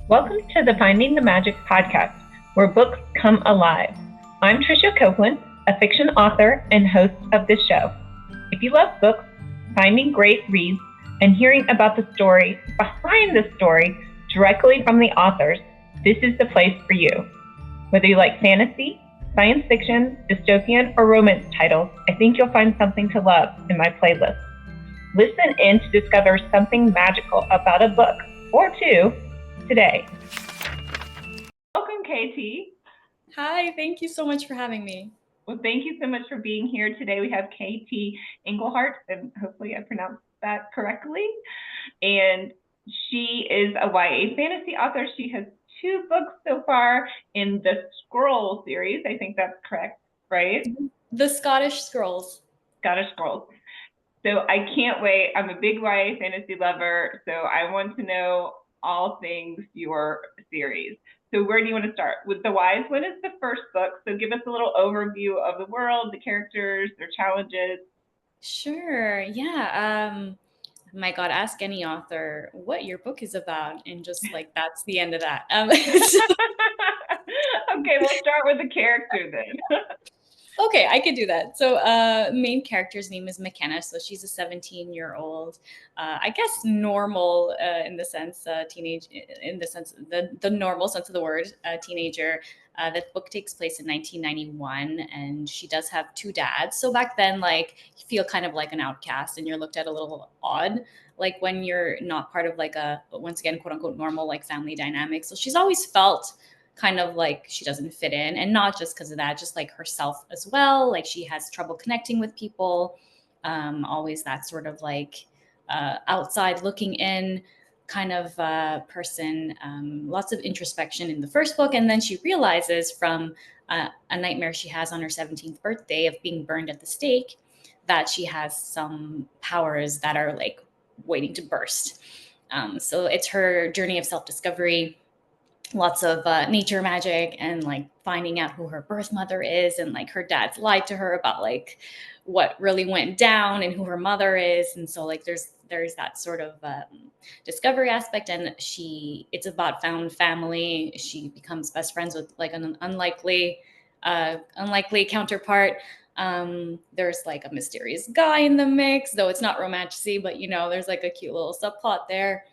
Welcome to the Finding the Magic podcast, where books come alive. I'm Tricia Copeland, a fiction author and host of this show. If you love books, finding great reads, and hearing about the story behind the story directly from the authors, this is the place for you. Whether you like fantasy, science fiction, dystopian, or romance titles, I think you'll find something to love in my playlist. Listen in to discover something magical about a book or two today. Welcome, Katie. Hi, thank you so much for having me. Well, thank you so much for being here today. We have Katie Anglehart, and hopefully I pronounced that correctly. And she is a YA fantasy author. She has 2 books so far in the Scroll series. I think that's correct, right? The Scottish Scrolls. Scottish Scrolls. So I can't wait. I'm a big YA fantasy lover, so I want to know all things your series. So where do you want to start? With The Wise One is the first book. So give us a little overview of the world, the characters, their challenges. Sure, yeah. My God, ask any author what your book is about, and just like that's the end of that. Okay, we'll start with the character then. Okay, I could do that. So main character's name is McKenna. So she's a 17-year-old, I guess normal in the sense, teenage, in the sense, the normal sense of the word, teenager. The book takes place in 1991, and she does have 2 dads. So back then, like, you feel kind of like an outcast, and you're looked at a little odd, like when you're not part of like a, once again, quote unquote, normal like family dynamic. So she's always felt kind of like she doesn't fit in, and not just because of that, just like herself as well. Like she has trouble connecting with people, always that sort of like outside looking in kind of person. Lots of introspection in the first book, and then she realizes from a nightmare she has on her 17th birthday of being burned at the stake that she has some powers that are like waiting to burst. So it's her journey of self-discovery, lots of nature magic, and like finding out who her birth mother is, and like her dad's lied to her about like what really went down and who her mother is. And so like there's that sort of discovery aspect, and it's about found family. She becomes best friends with like an unlikely counterpart. There's like a mysterious guy in the mix, though it's not romantic, but there's like a cute little subplot there.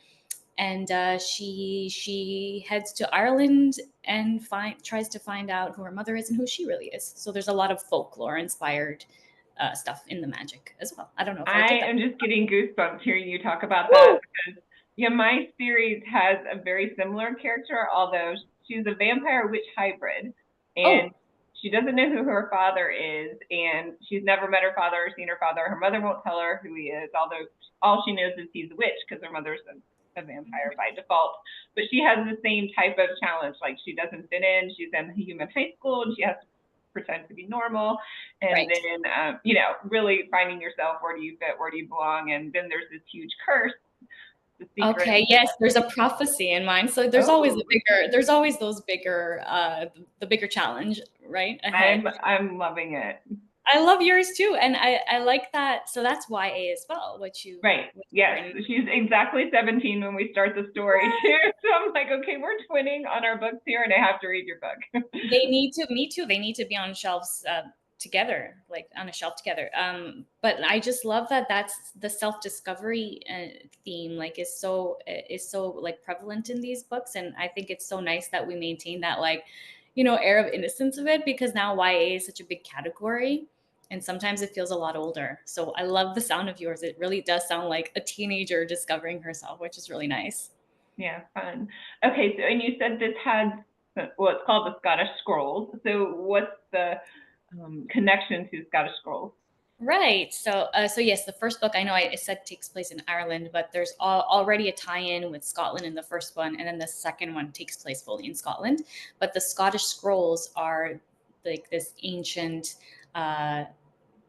And she heads to Ireland and tries to find out who her mother is and who she really is. So there's a lot of folklore inspired stuff in the magic as well. I don't know if I did that. I am just getting goosebumps hearing you talk about that, because my series has a very similar character, although she's a vampire witch hybrid, and she doesn't know who her father is, and she's never met her father or seen her father. Her mother won't tell her who he is, although all she knows is he's a witch because her mother's a vampire by default. But she has the same type of challenge. Like, she doesn't fit in. She's in human high school, and she has to pretend to be normal. And Right. then, really finding yourself. Where do you fit? Where do you belong? And then there's this huge curse. The secret. Okay, yes, there's a prophecy in mind. So there's always those bigger, the bigger challenge, right? Ahead. I'm loving it. I love yours too, and I like that. So that's YA as well. Right. Yes, she's exactly 17 when we start the story too. So I'm like, okay, we're twinning on our books here, and I have to read your book. Me too. They need to be on shelves together, like on a shelf together. But I just love that that's the self-discovery theme, like is so like prevalent in these books, and I think it's so nice that we maintain that like air of innocence of it, because now YA is such a big category. And sometimes it feels a lot older. So I love the sound of yours. It really does sound like a teenager discovering herself, which is really nice. Yeah, fun. Okay, so and you said this had, well, it's called the Scottish Scrolls. So what's the connection to Scottish Scrolls? Right. So yes, the first book, I know I said takes place in Ireland, but there's already a tie-in with Scotland in the first one, and then the second one takes place fully in Scotland. But the Scottish Scrolls are like this ancient.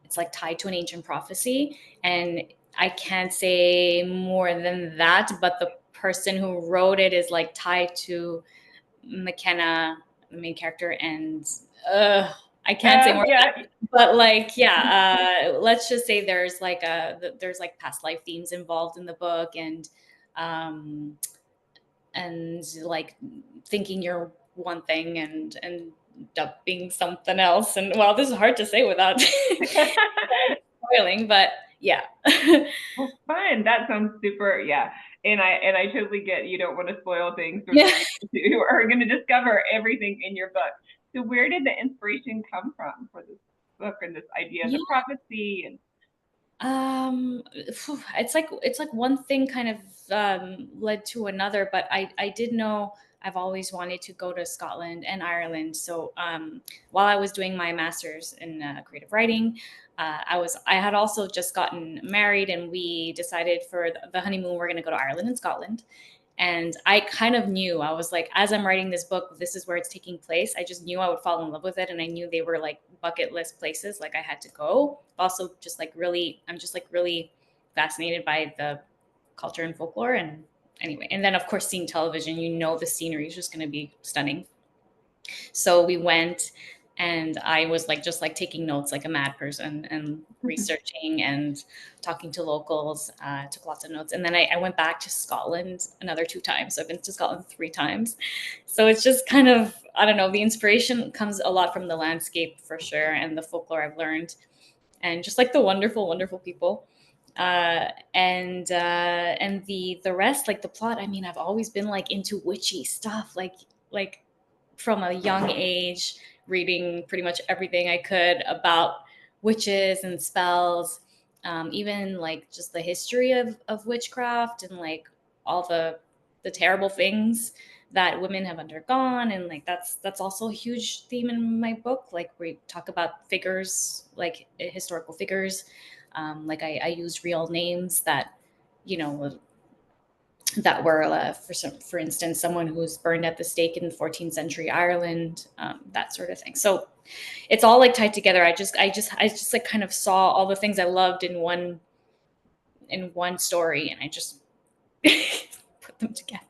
It's like tied to an ancient prophecy, and I can't say more than that. But the person who wrote it is like tied to McKenna, the main character, and I can't say more. Yeah. But like, let's just say there's like past life themes involved in the book, and and like thinking you're one thing and end up being something else. And well, this is hard to say without spoiling, but yeah. Well, fun. That sounds super. Yeah. And I totally get you don't want to spoil things for Yeah. the readers who are going to discover everything in your book. So where did the inspiration come from for this book and this idea of the prophecy and It's like one thing kind of led to another, but I did know I've always wanted to go to Scotland and Ireland. So while I was doing my master's in creative writing, I had also just gotten married, and we decided for the honeymoon we're going to go to Ireland and Scotland. And I kind of knew, I was like, as I'm writing this book, this is where it's taking place. I just knew I would fall in love with it. And I knew they were like bucket list places, like I had to go. Also, just like really, I'm just like really fascinated by the culture and folklore. And anyway, and then of course, seeing television, the scenery is just going to be stunning. So we went, and I was like just like taking notes like a mad person and researching and talking to locals. Took lots of notes, and then I went back to Scotland another 2 times. So I've been to Scotland 3 times. So it's just kind of, I don't know. The inspiration comes a lot from the landscape for sure, and the folklore I've learned, and just like the wonderful, wonderful people. And the rest, like the plot. I mean, I've always been like into witchy stuff, like from a young age, reading pretty much everything I could about witches and spells, even like just the history of witchcraft, and like all the terrible things that women have undergone. And like that's also a huge theme in my book. Like we talk about figures, like historical figures. Like I used real names that, you know, that were, for instance, someone who was burned at the stake in 14th century Ireland, that sort of thing. So it's all like tied together. I just like kind of saw all the things I loved in one story, and I just put them together.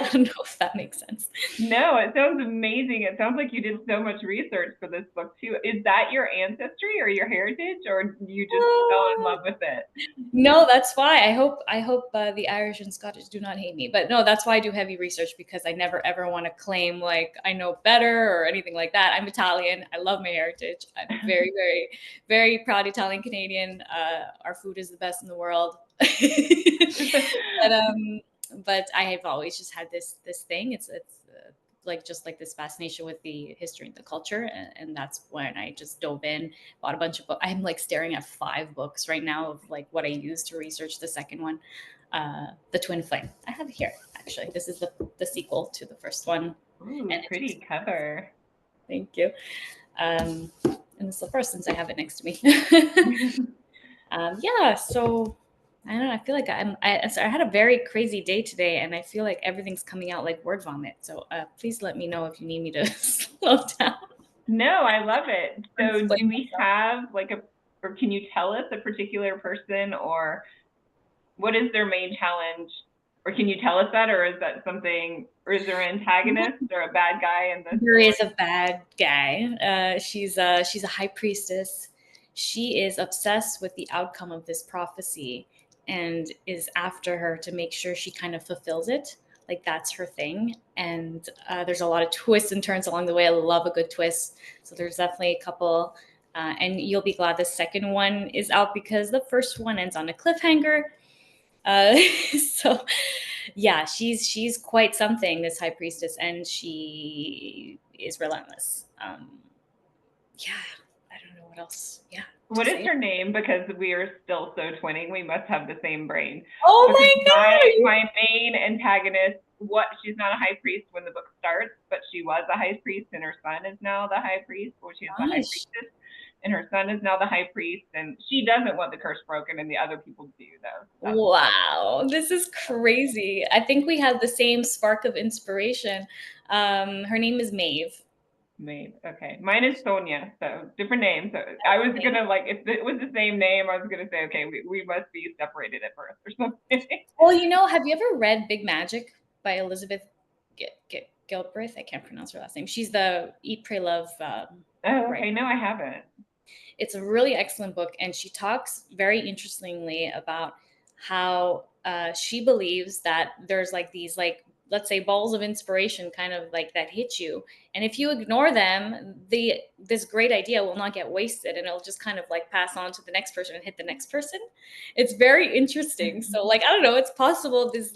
I don't know if that makes sense. No, it sounds amazing. It sounds like you did so much research for this book too. Is that your ancestry or your heritage, or you just fell in love with it? No, that's why. I hope the Irish and Scottish do not hate me. But no, that's why I do heavy research, because I never ever want to claim like I know better or anything like that. I'm Italian. I love my heritage. I'm very, very, very proud Italian Canadian. Our food is the best in the world. But I have always just had this thing. It's like just like this fascination with the history and the culture, and that's when I just dove in, bought a bunch of books. I'm like staring at 5 books right now of like what I used to research the second one, the Twin Flame. I have it here actually. This is the sequel to the first one. Ooh, And pretty cover. Thank you. And it's the first, since I have it next to me. Yeah, so I don't know. I feel like I had a very crazy day today, and I feel like everything's coming out like word vomit. So please let me know if you need me to slow down. No, I love it. So Explain do we have like or can you tell us a particular person, or what is their main challenge? Or can you tell us that, or is that something, or is there an antagonist or a bad guy in this? There is a bad guy. She's a high priestess. She is obsessed with the outcome of this prophecy and is after her to make sure she kind of fulfills it. Like that's her thing. And there's a lot of twists and turns along the way. I love a good twist. So there's definitely a couple. And you'll be glad the second one is out, because the first one ends on a cliffhanger. So yeah, she's quite something, this high priestess, and she is relentless. Yeah, I don't know what else. Yeah. What is her name? Because we are still so twinning. We must have the same brain. Oh my God. My main antagonist, she's not a high priest when the book starts, but she was a high priest, and her son is now the high priest. Well, she's the high priestess, and her son is now the high priest, and she doesn't want the curse broken, and the other people do, though. Wow, this is crazy. I think we have the same spark of inspiration. Her name is Maeve. Maeve. Okay. Mine is Sonia, so different name. So I was gonna, like, if it was the same name, I was gonna say, okay, we must be separated at birth or something. Well, have you ever read Big Magic by Elizabeth Gilbreth? I can't pronounce her last name. She's the Eat, Pray, Love. Oh, okay. Writer. No, I haven't. It's a really excellent book, and she talks very interestingly about how she believes that there's like these like let's say, balls of inspiration kind of like that hit you. And if you ignore them, this great idea will not get wasted, and it'll just kind of like pass on to the next person and hit the next person. It's very interesting. So like, I don't know, it's possible this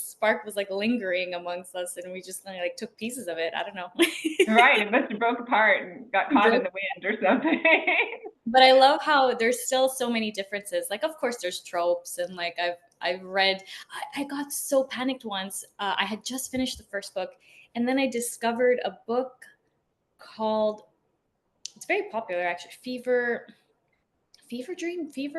spark was like lingering amongst us, and we just like took pieces of it. I don't know. Right. It must have broke apart and got caught in the wind or something. But I love how there's still so many differences. Like, of course, there's tropes, and like I've read. I got so panicked once. I had just finished the first book, and then I discovered a book called. It's very popular, actually. Fever,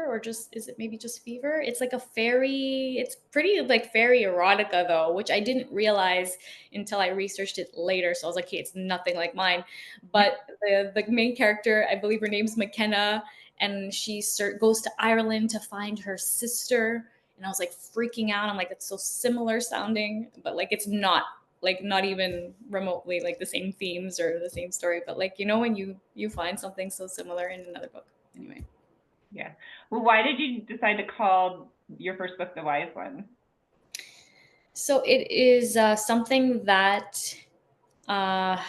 or just, is it maybe just Fever? It's like a fairy. It's pretty like fairy erotica though, which I didn't realize until I researched it later. So I was like, hey, it's nothing like mine. But the main character, I believe her name's McKenna, and she goes to Ireland to find her sister. And I was like freaking out. I'm like, it's so similar sounding, but like it's not, like not even remotely like the same themes or the same story. But like, when you find something so similar in another book. Anyway. Yeah. Well, why did you decide to call your first book The Wise One? So it is something that I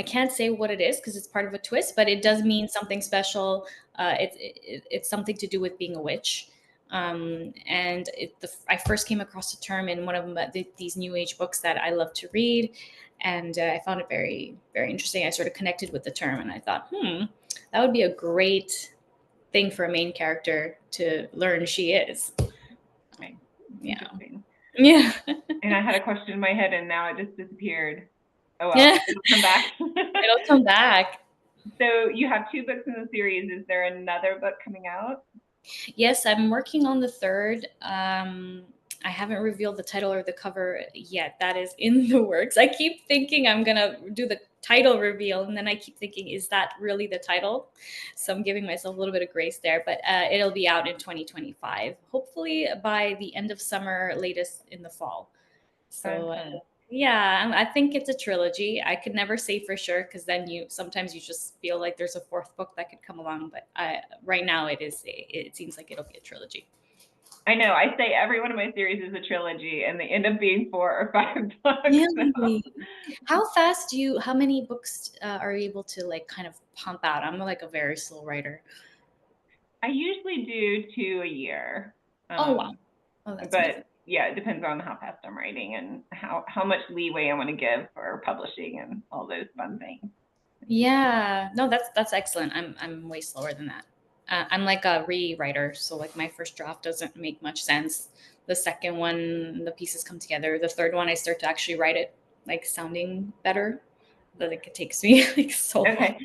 can't say what it is because it's part of a twist, but it does mean something special. It's something to do with being a witch. And I first came across the term in one of these new age books that I love to read. And I found it very, very interesting. I sort of connected with the term, and I thought, that would be a great thing for a main character to learn she is. Right. Yeah. Yeah. And I had a question in my head, and now it just disappeared. Oh well, it'll come back. It'll come back. So you have 2 books in the series. Is there another book coming out? Yes, I'm working on the third. I haven't revealed the title or the cover yet. That is in the works. I keep thinking I'm going to do the title reveal, and then I keep thinking, is that really the title? So I'm giving myself a little bit of grace there, but it'll be out in 2025, hopefully by the end of summer, latest in the fall. So yeah, I think it's a trilogy. I could never say for sure, because then sometimes you just feel like there's a 4th book that could come along. But right now it seems like it'll be a trilogy. I know. I say every one of my series is a trilogy, and they end up being 4 or 5 books. Really? So. How many books are you able to like kind of pump out? I'm like a very slow writer. I usually do 2 a year. Oh wow. Oh, that's amazing. Yeah, it depends on how fast I'm writing and how much leeway I want to give for publishing and all those fun things. Yeah, no, that's excellent. I'm way slower than that. I'm like a rewriter, so like my first draft doesn't make much sense. The second one, the pieces come together. The third one, I start to actually write it like sounding better. But like it takes me like so long.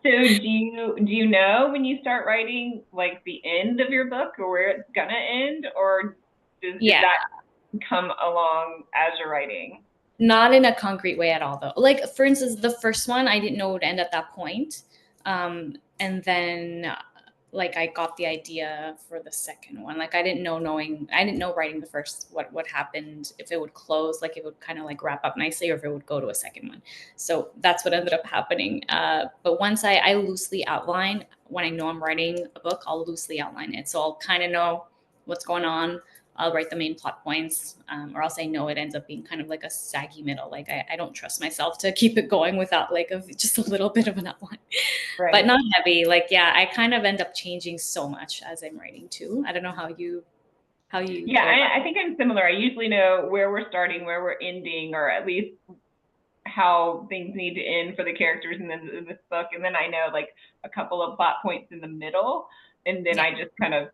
So do you know when you start writing like the end of your book or where it's gonna end, or does that come along as you're writing? Not in a concrete way at all, though. Like for instance, the first one, I didn't know it would end at that point. And then like I got the idea for the second one. Like I didn't know writing the first what happened, if it would close, like it would kind of like wrap up nicely, or if it would go to a second one. So that's what ended up happening. But once I loosely outline, when I know I'm writing a book, I'll loosely outline it. So I'll kind of know what's going on. I'll write the main plot points, or else I know it ends up being kind of like a saggy middle. Like I don't trust myself to keep it going without like just a little bit of an outline, right. But not heavy. Like, yeah, I kind of end up changing so much as I'm writing too. I don't know how you. Yeah, I think I'm similar. I usually know where we're starting, where we're ending, or at least how things need to end for the characters in this book. And then I know like a couple of plot points in the middle, and then I just kind of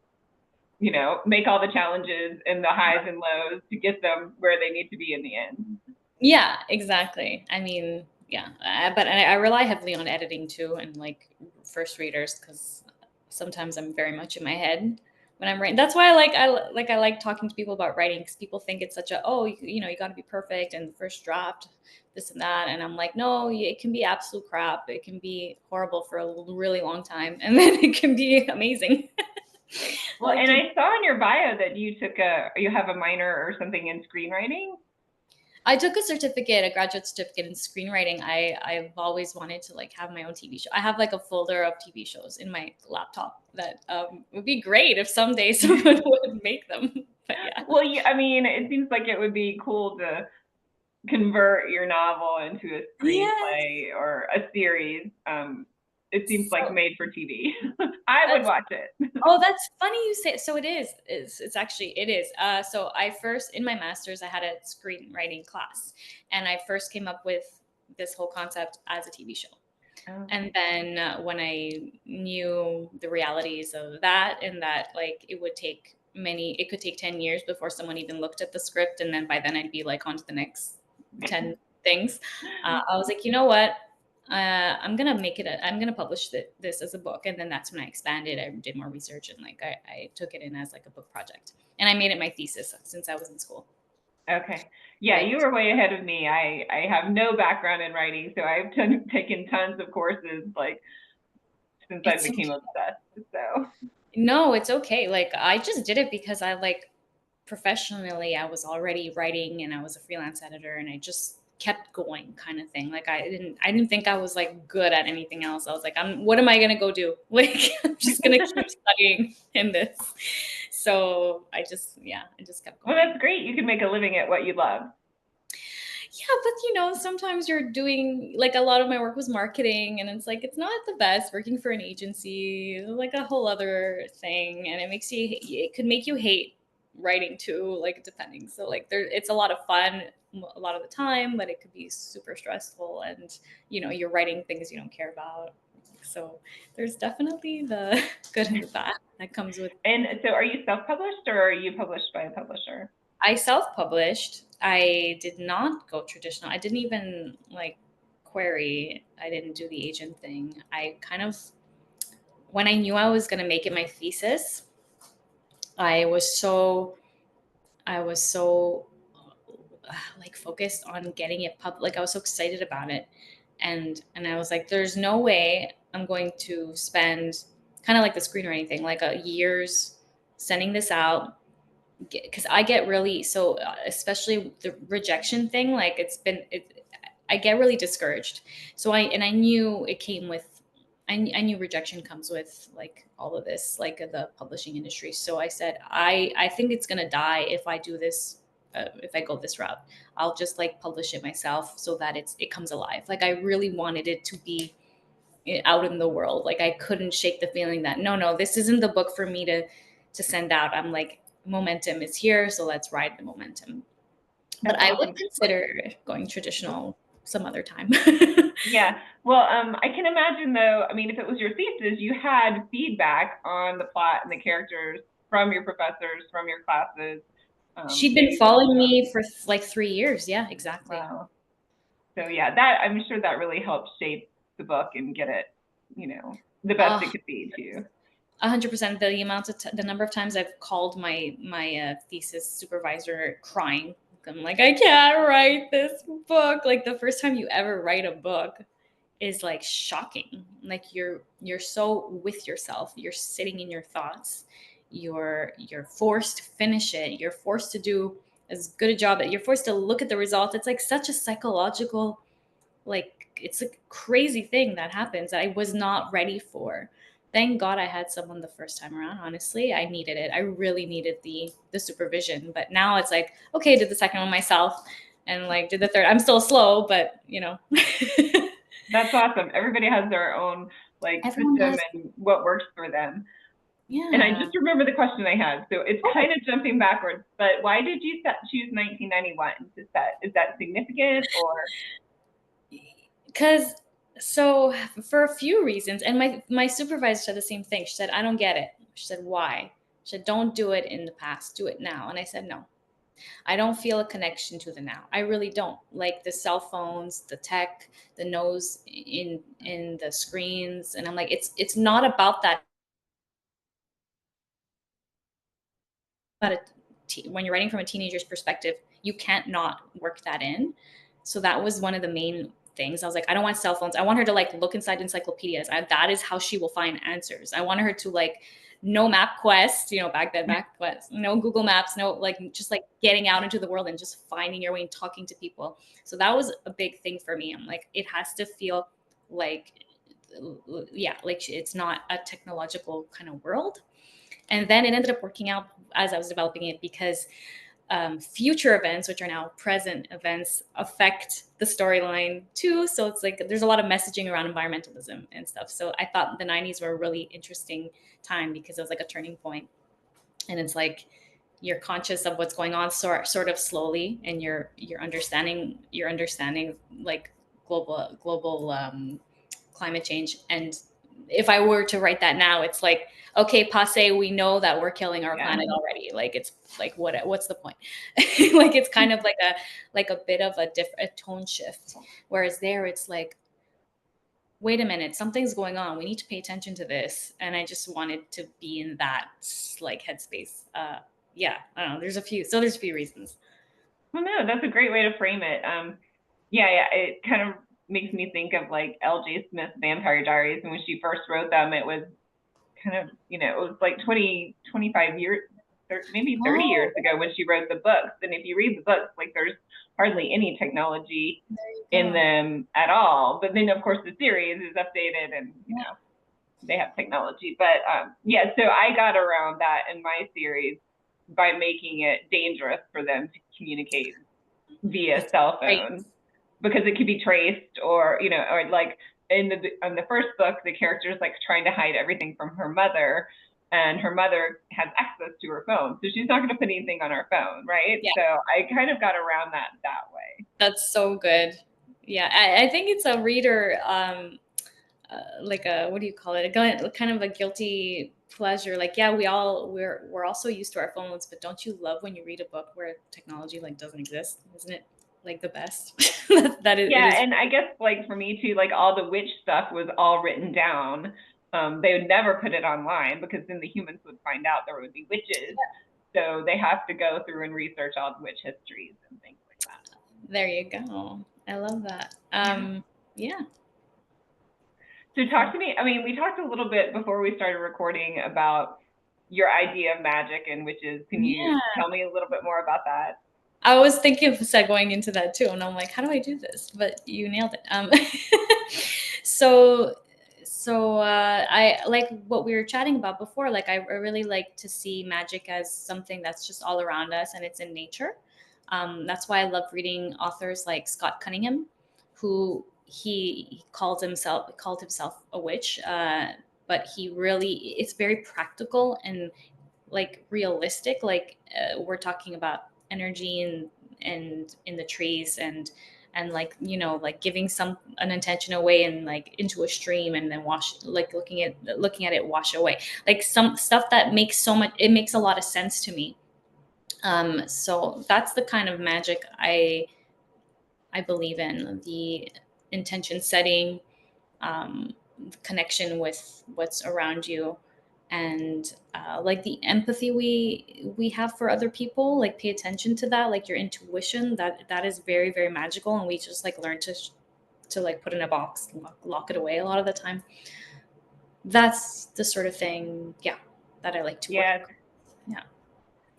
make all the challenges and the highs and lows to get them where they need to be in the end. Yeah, exactly. I mean, yeah, but I rely heavily on editing too, and like first readers, because sometimes I'm very much in my head when I'm writing. That's why I like talking to people about writing, because people think it's such a, you got to be perfect and the first draft, this and that, and I'm like, no, it can be absolute crap. It can be horrible for a really long time, and then it can be amazing. Well, and I saw in your bio that you have a minor or something in screenwriting. I took a graduate certificate in screenwriting. I've always wanted to like have my own TV show. I have like a folder of TV shows in my laptop that would be great if someday someone would make them. But yeah. Well, yeah, I mean, it seems like it would be cool to convert your novel into a Yes. screenplay or a series. It seems like So made for TV. I would that's watch it. oh, that's funny you say. So it is. It's actually it is. So I first in my master's I had a screenwriting class, and I first came up with this whole concept as a TV show. Oh. And then when I knew the realities of that, and that like it could take 10 years before someone even looked at the script. And then by then I'd be like on to the next 10 things. I was like, you know what? I'm going to I'm going to publish this as a book. And then that's when I expanded. I did more research, and like, I took it in as like a book project, and I made it my thesis since I was in school. Okay. Yeah, But you were way ahead of me. I have no background in writing, so I've taken tons of courses like since I it's became obsessed. So, no, it's okay. Like I just did it because I like professionally I was already writing, and I was a freelance editor, and I just kept going kind of thing. Like I didn't think I was like good at anything else. I was like, what am I going to go do? Like I'm just going to keep studying in this. So I just kept well, going. that's great. You can make a living at what you love. Yeah, but sometimes you're doing like a lot of my work was marketing, and it's like it's not the best working for an agency. It's like a whole other thing, and it could make you hate writing too, like depending. So like it's a lot of fun a lot of the time, but it could be super stressful, and you're writing things you don't care about. So there's definitely the good and the bad that comes with. And so, are you self-published or are you published by a publisher? I self-published. I did not go traditional. I didn't even like query. I didn't do the agent thing. I kind of, when I knew I was going to make it my thesis, I was so, I was so like focused on getting it like I was so excited about it. And I was like, there's no way I'm going to spend kind of like the screenwriting thing, like a years sending this out, because I get really especially the rejection thing. Like I get really discouraged. So I knew it came with, I knew rejection comes with like all of this, like the publishing industry. So I said, I think it's gonna die if I do this. If I go this route, I'll just like publish it myself so that it comes alive. Like I really wanted it to be out in the world. Like I couldn't shake the feeling that no, this isn't the book for me to send out. I'm like, momentum is here, so let's ride the momentum. But That's I would awesome. consider going traditional some other time. Yeah. Well, I can imagine though, I mean, if it was your thesis, you had feedback on the plot and the characters from your professors, from your classes. She'd been Maybe following me for like 3 years. Yeah, exactly. wow. So yeah, that I'm sure that really helped shape the book and get it, the best it could be too. 100%. The number of times I've called my thesis supervisor crying. I'm like, I can't write this book. Like the first time you ever write a book is like shocking. Like you're so with yourself. You're sitting in your thoughts. You're forced to finish it. You're forced to do as good a job. You're forced to look at the results. It's like such a psychological, like it's a crazy thing that happens that I was not ready for. Thank God I had someone the first time around. Honestly, I needed it. I really needed the supervision. But now it's like, okay, did the second one myself, and like did the third. I'm still slow, but That's awesome. Everybody has their own like everyone system does. and what works for them. And I Yeah. just remember the question I had. So it's Oh, kind of jumping backwards, but why did you choose 1991 to set? Is that significant or? because so for a few reasons, and my supervisor said the same thing. She said, I don't get it. She said, why? She said, don't do it in the past, do it now. And I said, no, I don't feel a connection to the now. I really don't. Like the cell phones, the tech, the nose in the screens, and I'm like, it's not about that. When you're writing from a teenager's perspective, you can't not work that in. So that was one of the main things. I was like, I don't want cell phones. I want her to like look inside encyclopedias. That is how she will find answers. I want her to like no MapQuest, back then MapQuest, no Google Maps, no like just like getting out into the world and just finding your way and talking to people. So that was a big thing for me. I'm like, it has to feel like, yeah, like it's not a technological kind of world. And then it ended up working out as I was developing it, because future events, which are now present events, affect the storyline too. So it's like there's a lot of messaging around environmentalism and stuff. So I thought the 90s were a really interesting time because it was like a turning point. And it's like you're conscious of what's going on sort of slowly, and you're understanding like global climate change. And if I were to write that now, it's like, okay, passe, we know that we're killing our planet already. Like, it's like, what's the point? Like, it's kind of like a bit of a tone shift. Whereas there, it's like, wait a minute, something's going on. We need to pay attention to this. And I just wanted to be in that like headspace. Yeah, I don't know. There's a few reasons. Well, no, that's a great way to frame it. Yeah, it kind of makes me think of like L.J. Smith's Vampire Diaries. And when she first wrote them, it was kind of, it was like 25 years, maybe 30 years ago when she wrote the books. And if you read the books, like there's hardly any technology in them at all. But then, of course, the series is updated and, they have technology. But yeah, so I got around that in my series by making it dangerous for them to communicate via cell phone, because it could be traced, or like in the first book, the character's like trying to hide everything from her mother, and her mother has access to her phone, so she's not going to put anything on her phone, right? Yeah. So I kind of got around that way. That's so good. Yeah, I think it's a reader, like a, what do you call it? Kind of a guilty pleasure. Like, yeah, we're also used to our phones, but don't you love when you read a book where technology like doesn't exist? Isn't it like the best? that is. Yeah, and I guess like for me too, like all the witch stuff was all written down. They would never put it online because then the humans would find out there would be witches. So they have to go through and research all the witch histories and things like that. There you go. I love that. Yeah. So talk to me. I mean, we talked a little bit before we started recording about your idea of magic and witches. Can you tell me a little bit more about that? I was thinking of going into that too, and I'm like, how do I do this? But you nailed it. So I like what we were chatting about before. Like, I really like to see magic as something that's just all around us, and it's in nature. That's why I love reading authors like Scott Cunningham, who he called himself a witch, but it's very practical and like realistic. Like, we're talking about energy and in the trees, and like, like giving an intention away and like into a stream, and then looking at it wash away, like some stuff that makes a lot of sense to me. So that's the kind of magic I believe in: the intention setting, connection with what's around you, and like the empathy we have for other people. Like, pay attention to that, like your intuition. That is very, very magical, and we just like learn to like put in a box, lock it away a lot of the time. That's the sort of thing, that I like to work. Yeah.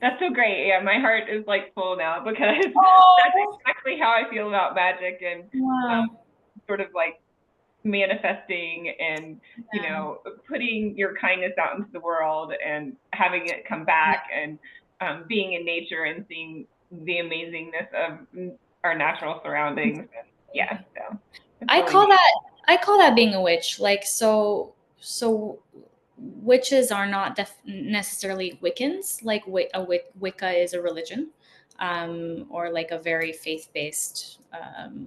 That's so great. Yeah, my heart is like full now, because that's exactly how I feel about magic, and sort of like manifesting and putting your kindness out into the world and having it come back, and being in nature and seeing the amazingness of our natural surroundings. So I call that being a witch. Like, so witches are not necessarily Wiccans. Like, Wicca is a religion, or like a very faith-based,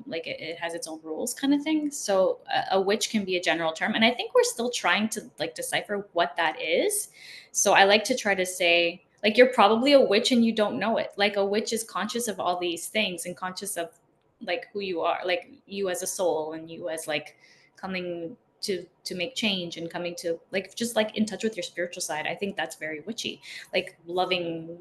like it has its own rules kind of thing. So a witch can be a general term, and I think we're still trying to like decipher what that is. So I like to try to say, like, you're probably a witch and you don't know it. Like, a witch is conscious of all these things and conscious of like who you are, like you as a soul, and you as like coming to make change, and coming to like just like in touch with your spiritual side. I think that's very witchy, like loving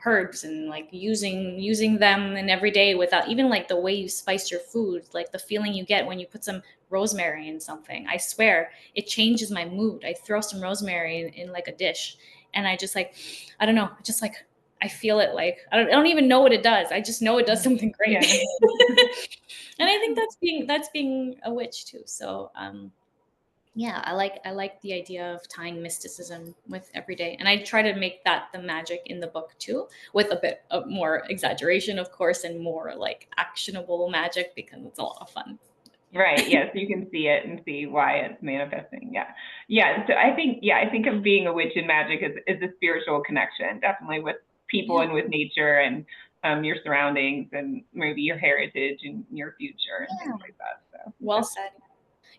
herbs and like using them in every day, without even like the way you spice your food, like the feeling you get when you put some rosemary in something. I swear it changes my mood. I throw some rosemary in like a dish, and I just like, I don't know, just like I feel it. Like, I don't even know what it does. I just know it does something great. And I think that's being a witch too. So Yeah, I like the idea of tying mysticism with everyday, and I try to make that the magic in the book too, with a bit of more exaggeration, of course, and more like actionable magic because it's a lot of fun. Right. Yes, you can see it and see why it's manifesting. Yeah. Yeah. So I think of being a witch in magic as a spiritual connection, definitely with people Yeah, and with nature and your surroundings and maybe your heritage and your future and things yeah. like that. So Well that's said.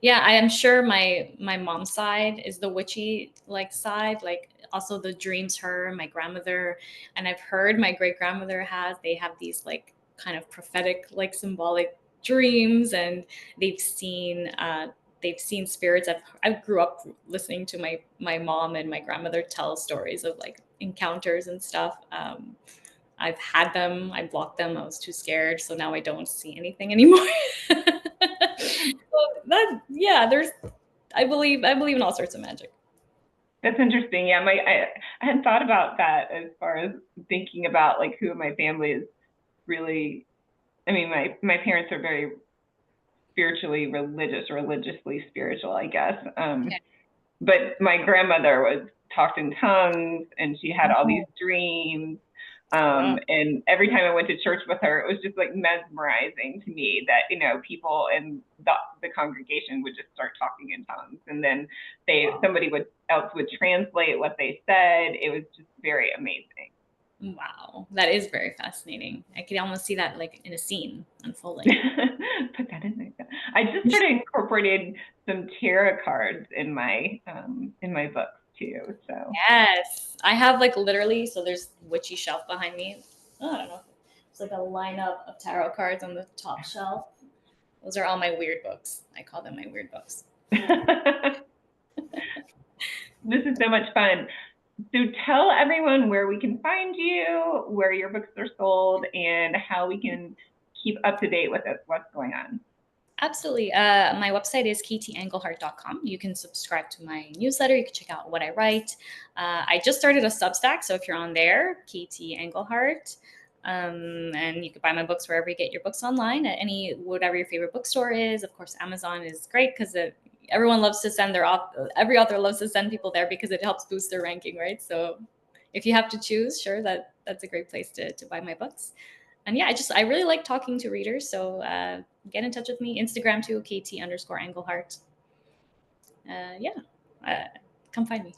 Yeah, I am sure my mom's side is the witchy like side, like also the dreams her, my grandmother, and I've heard my great grandmother they have these like kind of prophetic like symbolic dreams, and they've seen they've seen spirits. I grew up listening to my mom and my grandmother tell stories of like encounters and stuff. I've had them, I blocked them, I was too scared, so now I don't see anything anymore. Well, yeah, I believe in all sorts of magic. that's interesting. Yeah, I hadn't thought about that as far as thinking about like who in my family is really. I mean, my parents are very spiritually religious, religiously spiritual, I guess. Okay. But my grandmother was talked in tongues, and she had all Oh, these dreams. wow. And every time I went to church with her, it was just like mesmerizing to me that people in the congregation would just start talking in tongues, and then somebody else would translate what they said. It was just very amazing. Wow, that is very fascinating. I could almost see that like in a scene unfolding. Put that in there. I just started incorporating some tarot cards in my books too. So Yes, I have like literally. So there's witchy shelf behind me. Oh, I don't know. It's like a lineup of tarot cards on the top shelf. Those are all my weird books. I call them my weird books. this is so much fun. So tell everyone where we can find you, where your books are sold, and how we can keep up to date with what's going on. Absolutely. My website is ktanglehart.com. You can subscribe to my newsletter. You can check out what I write. I just started a Substack, so if you're on there, KT Anglehart. And you can buy my books wherever you get your books online at whatever your favorite bookstore is. Of course, Amazon is great because everyone loves to send every author loves to send people there because it helps boost their ranking, right? So if you have to choose, sure, that's a great place to buy my books. And yeah, I really like talking to readers. So get in touch with me. Instagram too, KT_Anglehart. Yeah, uh, come find me.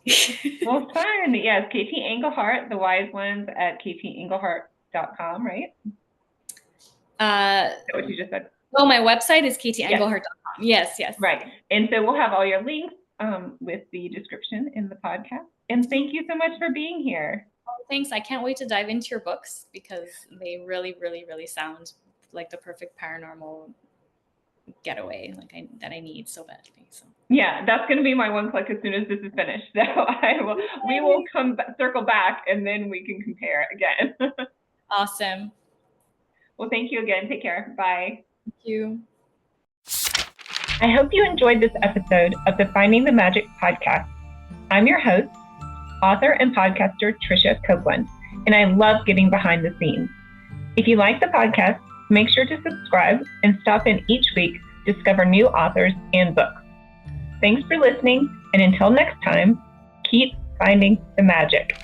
Well, fun. Yes, KT Anglehart, the wise ones at ktanglehart.com, right? Is that what you just said? Oh, my website is ktanglehart.com. Yes, yes. Right. And so we'll have all your links with the description in the podcast. And thank you so much for being here. Thanks. I can't wait to dive into your books because they really, really, really sound like the perfect paranormal getaway that I need so badly. So Yeah, that's going to be my one click as soon as this is finished. So we will circle back and then we can compare again. awesome. Well, thank you again. Take care. Bye. Thank you. I hope you enjoyed this episode of the Finding the Magic podcast. I'm your host, author and podcaster Tricia Copeland, and I love getting behind the scenes. If you like the podcast, make sure to subscribe and stop in each week to discover new authors and books. Thanks for listening, and until next time, keep finding the magic.